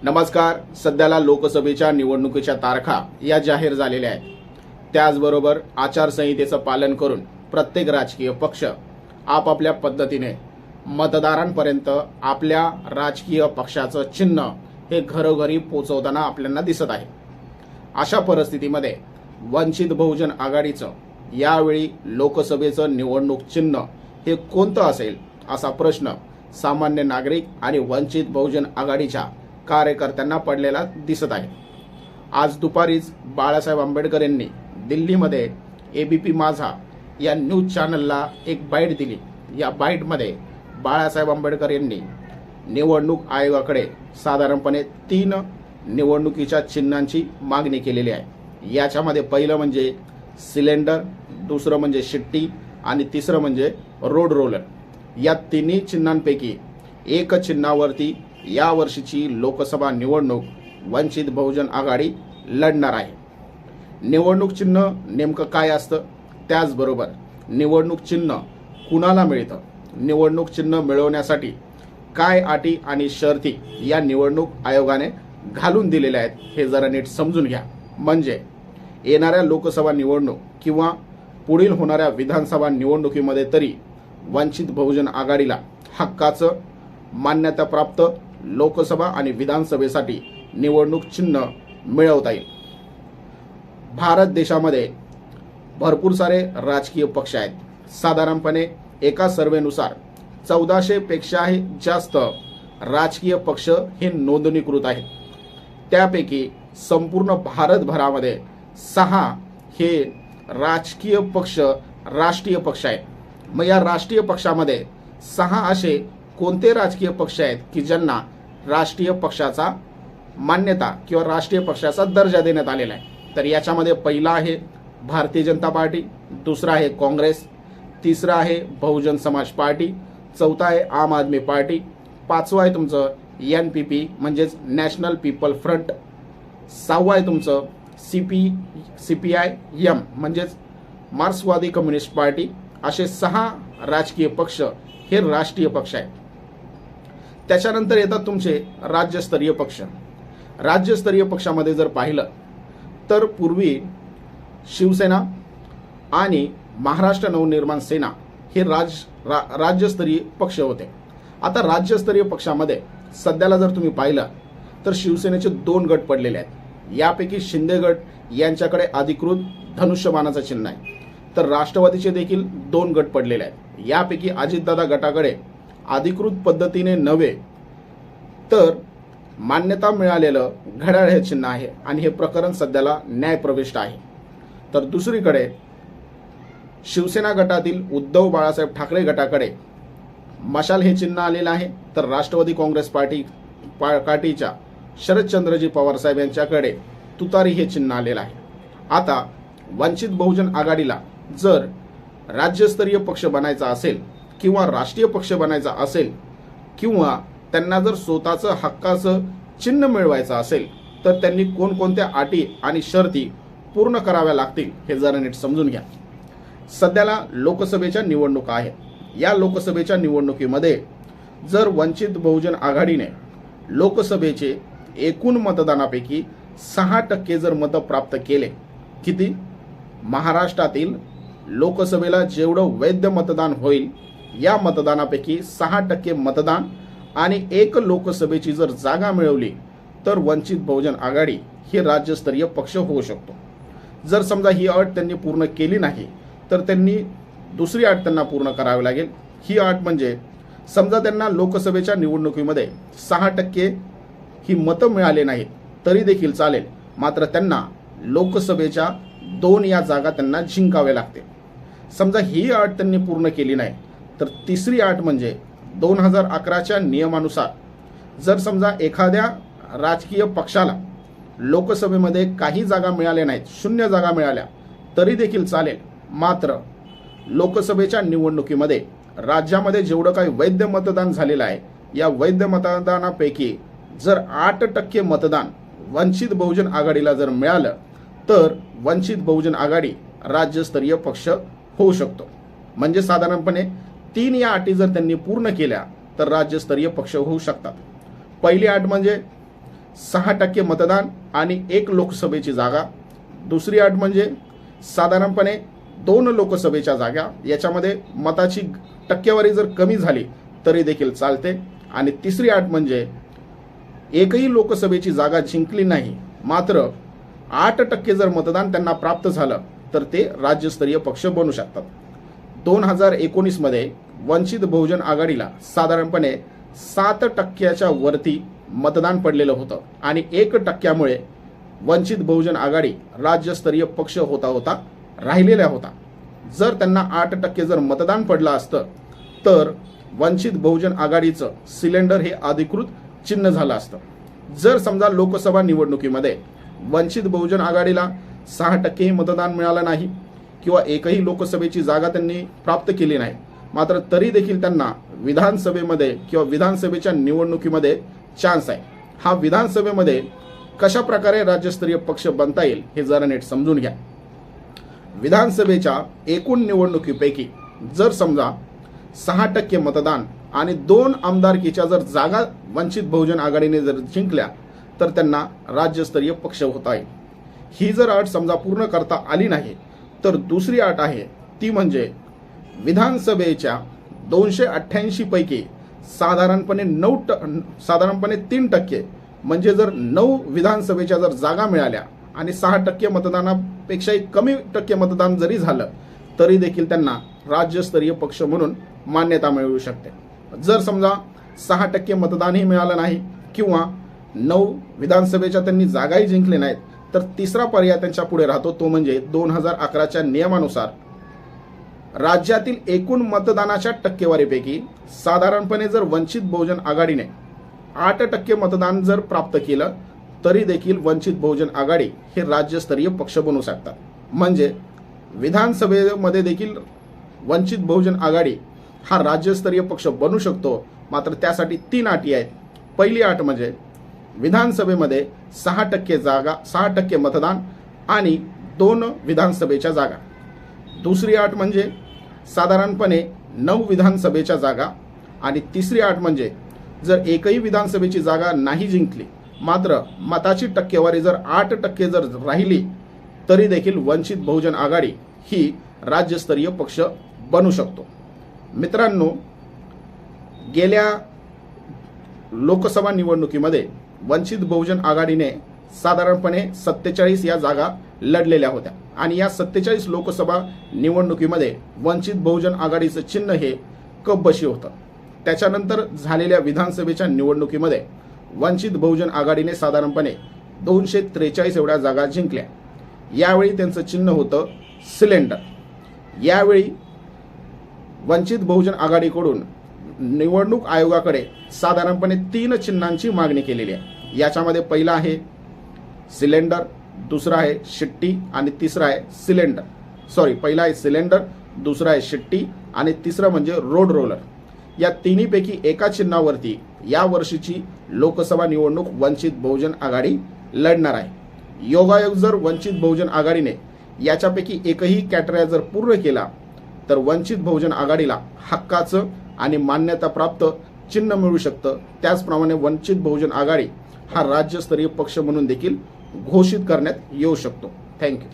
नमस्कार. सध्याला लोकसभेच्या निवडणुकीच्या तारखा या जाहीर झालेल्या आहेत. त्याचबरोबर आचारसंहितेचं पालन करून प्रत्येक राजकीय पक्ष आपापल्या पद्धतीने मतदारांपर्यंत आपल्या राजकीय पक्षाचं चिन्ह हे घरोघरी पोहोचवताना आपल्याला दिसत आहे. अशा परिस्थितीमध्ये वंचित बहुजन आघाडीचं यावेळी लोकसभेचं निवडणूक चिन्ह हे कोणतं असेल असा प्रश्न सामान्य नागरिक आणि वंचित बहुजन आघाडीच्या कार्यकर्त्यांना पडलेला दिसत आहे. आज दुपारीच बाळासाहेब आंबेडकर यांनी दिल्लीमध्ये एबीपी माझा या न्यूज चॅनलला एक बाईट दिली. या बाईटमध्ये बाळासाहेब आंबेडकर यांनी निवडणूक आयोगाकडे साधारणपणे 3 निवडणुकीच्या चिन्हांची मागणी केलेली आहे. याच्यामध्ये पहिलं म्हणजे सिलेंडर, दुसरं म्हणजे शिट्टी आणि तिसरं म्हणजे रोड रोलर. या तिन्ही चिन्हांपैकी एक चिन्हावरती या वर्षीची लोकसभा निवडणूक वंचित बहुजन आघाडी लढणार आहे. निवडणूक चिन्ह नेमकं काय असतं, त्याचबरोबर निवडणूक चिन्ह कुणाला मिळतं, निवडणूक चिन्ह मिळवण्यासाठी काय अटी आणि शर्ती या निवडणूक आयोगाने घालून दिलेल्या आहेत हे जरा नीट समजून घ्या. म्हणजे येणाऱ्या लोकसभा निवडणूक किंवा पुढील होणाऱ्या विधानसभा निवडणुकीमध्ये तरी वंचित बहुजन आघाडीला हक्काचं मान्यताप्राप्त लोकसभा आणि विधानसभेसाठी निवडणूक चिन्ह मिळवता येईल. भारत देशामध्ये भरपूर सारे राजकीय पक्ष आहेत. साधारणपणे एका सर्वेनुसार 1400 पेक्षाही जास्त राजकीय पक्ष हे नोंदणीकृत आहेत. त्यापैकी संपूर्ण भारतभरामध्ये 6 हे राजकीय पक्ष राष्ट्रीय पक्ष आहेत. मग या राष्ट्रीय पक्षामध्ये 6 असे कोणते राजकीय पक्ष आहेत की ज्यांना राष्ट्रीय पक्षाचा मान्यता किंवा राष्ट्रीय पक्षाचा दर्जा देण्यात आलेला आहे. तर याच्यामध्ये पहिला आहे भारतीय जनता पार्टी, दुसरा आहे काँग्रेस, तिसरा आहे बहुजन समाज पार्टी, चौथा आहे आम आदमी पार्टी, पाचवा आहे तुमचं NPP म्हणजेच नॅशनल पीपल फ्रंट, 6वं आहे तुमचं CPIM म्हणजेच मार्क्सवादी कम्युनिस्ट पार्टी. असे 6 राजकीय पक्ष हे राष्ट्रीय पक्ष आहेत. त्याच्यानंतर येतात तुमचे राज्यस्तरीय पक्ष. राज्यस्तरीय पक्षामध्ये जर पाहिलं तर पूर्वी शिवसेना आणि महाराष्ट्र नवनिर्माण सेना हे राज्यस्तरीय पक्ष होते. आता राज्यस्तरीय पक्षामध्ये सध्याला जर तुम्ही पाहिलं तर शिवसेनेचे 2 गट पडलेले आहेत. यापैकी शिंदे गट यांच्याकडे अधिकृत धनुष्यबाणाचं चिन्ह आहे, तर राष्ट्रवादीचे देखील 2 गट पडलेले आहेत. यापैकी अजितदादा गटाकडे अधिकृत पद्धतीने नव्हे तर मान्यता मिळालेलं घड्याळ हे चिन्ह आहे आणि हे प्रकरण सध्याला न्यायप्रविष्ट आहे. तर दुसरीकडे शिवसेना गटातील उद्धव बाळासाहेब ठाकरे गटाकडे मशाल हे चिन्ह आलेलं आहे, तर राष्ट्रवादी काँग्रेस पार्टीच्या शरदचंद्रजी पवार साहेब यांच्याकडे तुतारी हे चिन्ह आलेलं आहे. आता वंचित बहुजन आघाडीला जर राज्यस्तरीय पक्ष बनायचा असेल किंवा राष्ट्रीय पक्ष बनायचा असेल किंवा त्यांना जर स्वतःचं हक्काचं चिन्ह मिळवायचं असेल तर त्यांनी कोणकोणत्या अटी आणि शर्ती पूर्ण कराव्या लागतील हे जरा नीट समजून घ्या. सध्याला लोकसभेच्या निवडणुका आहेत. या लोकसभेच्या निवडणुकीमध्ये जर वंचित बहुजन आघाडीने लोकसभेचे एकूण मतदानापैकी 6% जर मतं प्राप्त केले, किती महाराष्ट्रातील लोकसभेला जेवढं वैध मतदान होईल या मतदानापैकी 6% मतदान आणि 1 लोकसभेची जर जागा मिळवली तर वंचित बहुजन आघाडी हे राज्यस्तरीय पक्ष होऊ शकतो. जर समजा ही अट त्यांनी पूर्ण केली नाही तर त्यांनी दुसरी अट त्यांना पूर्ण करावी लागेल. ही अट म्हणजे समजा त्यांना लोकसभेच्या निवडणुकीमध्ये 6% ही मतं मिळाली नाहीत तरी देखील चालेल, मात्र त्यांना लोकसभेच्या 2 या जागा त्यांना जिंकावे लागते. समजा ही अट त्यांनी पूर्ण केली नाही तर तिसरी अट म्हणजे 2011च्या नियमानुसार जर समजा एखाद्या राजकीय पक्षाला लोकसभेमध्ये काही जागा मिळाल्या नाहीत, 0 जागा मिळाल्या तरी देखील चालेल, मात्र लोकसभेच्या निवडणुकीमध्ये राज्यामध्ये जेवढं काही वैध मतदान झालेलं आहे या वैध मतदानापैकी जर 8% मतदान वंचित बहुजन आघाडीला जर मिळालं तर वंचित बहुजन आघाडी राज्यस्तरीय पक्ष होऊ शकतो. म्हणजे साधारणपणे 3 या अटी जर त्यांनी पूर्ण केल्या तर राज्यस्तरीय पक्ष होऊ शकतात. पहिली अट म्हणजे 6% मतदान आणि 1 लोकसभेची जागा. दुसरी अट म्हणजे साधारणपणे 2 लोकसभेच्या जागा, याच्यामध्ये मताची टक्केवारी जर कमी झाली तरी देखील चालते. आणि तिसरी अट म्हणजे एकही लोकसभेची जागा जिंकली नाही मात्र 8% जर मतदान त्यांना प्राप्त झालं तर ते राज्यस्तरीय पक्ष बनू शकतात. 2019 मध्ये वंचित बहुजन आघाडीला साधारणपणे 7% वरती मतदान पडलेलं होतं आणि 1% वंचित बहुजन आघाडी राज्यस्तरीय पक्ष होता राहिलेला होता. जर त्यांना 8% जर मतदान पडलं असतं तर वंचित बहुजन आघाडीचं सिलेंडर हे अधिकृत चिन्ह झालं असतं. जर समजा लोकसभा निवडणुकीमध्ये वंचित बहुजन आघाडीला 6% मतदान मिळालं नाही किंवा एकही लोकसभेची जागा त्यांनी प्राप्त केली नाही मात्र तरी देखील त्यांना विधानसभेमध्ये किंवा विधानसभेच्या निवडणुकीमध्ये चान्स आहे. हा विधानसभेमध्ये कशा प्रकारे राज्यस्तरीय पक्ष बनता येईल हे जरा नीट समजून घ्या. विधानसभेच्या एकूण निवडणुकीपैकी जर समजा 6% मतदान आणि 2 आमदारकीच्या जर जागा वंचित बहुजन आघाडीने जर जिंकल्या तर त्यांना राज्यस्तरीय पक्ष होता येईल. ही जर अट समजा पूर्ण करता आली नाही तर दुसरी अट आहे ती म्हणजे विधानसभेच्या 288 पैकी साधारणपणे 3% म्हणजे जर 9 विधानसभेच्या जर जागा मिळाल्या आणि 6% मतदानापेक्षाही कमी टक्के मतदान जरी झालं तरी देखील त्यांना राज्यस्तरीय पक्ष म्हणून मान्यता मिळू शकते. जर समजा 6% मतदानही मिळालं नाही किंवा 9 विधानसभेच्या त्यांनी जागाही जिंकले नाहीत तर तिसरा पर्याय त्यांच्या पुढे राहतो तो म्हणजे 2011च्या नियमानुसार राज्यातील एकूण मतदानाच्या टक्केवारीपैकी साधारणपणे जर वंचित बहुजन आघाडीने 8% मतदान जर प्राप्त केलं तरी देखील वंचित बहुजन आघाडी हे राज्यस्तरीय पक्ष बनू शकतात. म्हणजे विधानसभेमध्ये देखील वंचित बहुजन आघाडी हा राज्यस्तरीय पक्ष बनू शकतो मात्र त्यासाठी 3 अटी आहेत. पहिली अट म्हणजे विधानसभेमध्ये 6% मतदान आणि 2 विधानसभेच्या जागा. दुसरी अट म्हणजे साधारणपणे 9 विधानसभेच्या जागा आणि तिसरी अट म्हणजे जर एकही विधानसभेची जागा नाही जिंकली मात्र मताची टक्केवारी जर 8% जर राहिली तरी देखील वंचित बहुजन आघाडी ही राज्यस्तरीय पक्ष बनू शकतो. मित्रांनो, गेल्या लोकसभा निवडणुकीमध्ये वंचित बहुजन आघाडीने साधारणपणे 47 या जागा लढलेल्या होत्या आणि या 47 लोकसभा निवडणुकीमध्ये वंचित बहुजन आघाडीचं चिन्ह हे कपबशी होतं. त्याच्यानंतर झालेल्या विधानसभेच्या निवडणुकीमध्ये वंचित बहुजन आघाडीने साधारणपणे 243 एवढ्या जागा जिंकल्या. यावेळी त्यांचं चिन्ह होतं सिलेंडर. यावेळी वंचित बहुजन आघाडीकडून निवडणूक आयोगाकडे साधारणपणे 3 चिन्हांची मागणी केलेली आहे. याच्यामध्ये पहिला आहे सिलेंडर, दुसरा आहे शिट्टी आणि तिसरा आहे सिलेंडर. पहिला आहे सिलेंडर, दुसरा आहे शिट्टी आणि तिसरं म्हणजे रोड रोलर. या तिन्हीपैकी एका चिन्हावरती या वर्षीची लोकसभा निवडणूक वंचित बहुजन आघाडी लढणार आहे. योगायोग जर वंचित बहुजन आघाडीने याच्यापैकी एकही क्रायटेरिया जर पूर्ण केला तर वंचित बहुजन आघाडीला हक्काचं आणि मान्यता प्राप्त चिन्ह मिळू शकतं. त्याचप्रमाणे वंचित बहुजन आघाडी हा राज्यस्तरीय पक्ष म्हणून देखील घोषित करण्यात येऊ शकतो. थँक्यू.